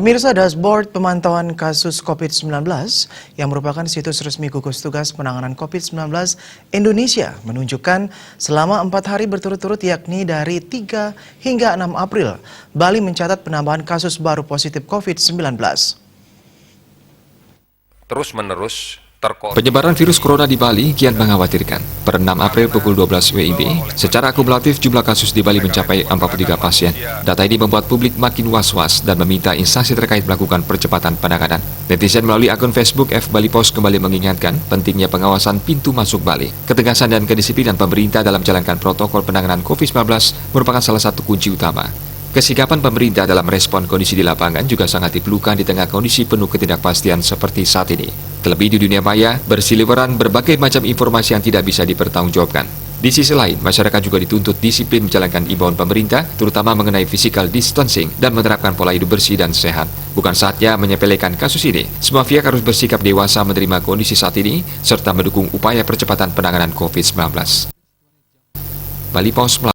Pemirsa, dashboard pemantauan kasus COVID-19 yang merupakan situs resmi gugus tugas penanganan COVID-19 Indonesia menunjukkan selama 4 hari berturut-turut yakni dari 3 hingga 6 April, Bali mencatat penambahan kasus baru positif COVID-19. Terus-menerus penyebaran virus corona di Bali kian mengkhawatirkan. Per 6 April pukul 12 WIB, secara akumulatif jumlah kasus di Bali mencapai 43 pasien. Data ini membuat publik makin was-was dan meminta instansi terkait melakukan percepatan penanganan. Netizen melalui akun Facebook F Bali Post kembali mengingatkan pentingnya pengawasan pintu masuk Bali. Ketegasan dan kedisiplinan pemerintah dalam menjalankan protokol penanganan COVID-19 merupakan salah satu kunci utama. Kesikapan pemerintah dalam respon kondisi di lapangan juga sangat diperlukan di tengah kondisi penuh ketidakpastian seperti saat ini. Terlebih di dunia maya, berseliweran berbagai macam informasi yang tidak bisa dipertanggungjawabkan. Di sisi lain, masyarakat juga dituntut disiplin menjalankan imbauan pemerintah, terutama mengenai physical distancing dan menerapkan pola hidup bersih dan sehat. Bukan saatnya menyepelekan kasus ini. Semua pihak harus bersikap dewasa menerima kondisi saat ini, serta mendukung upaya percepatan penanganan COVID-19. Bali Post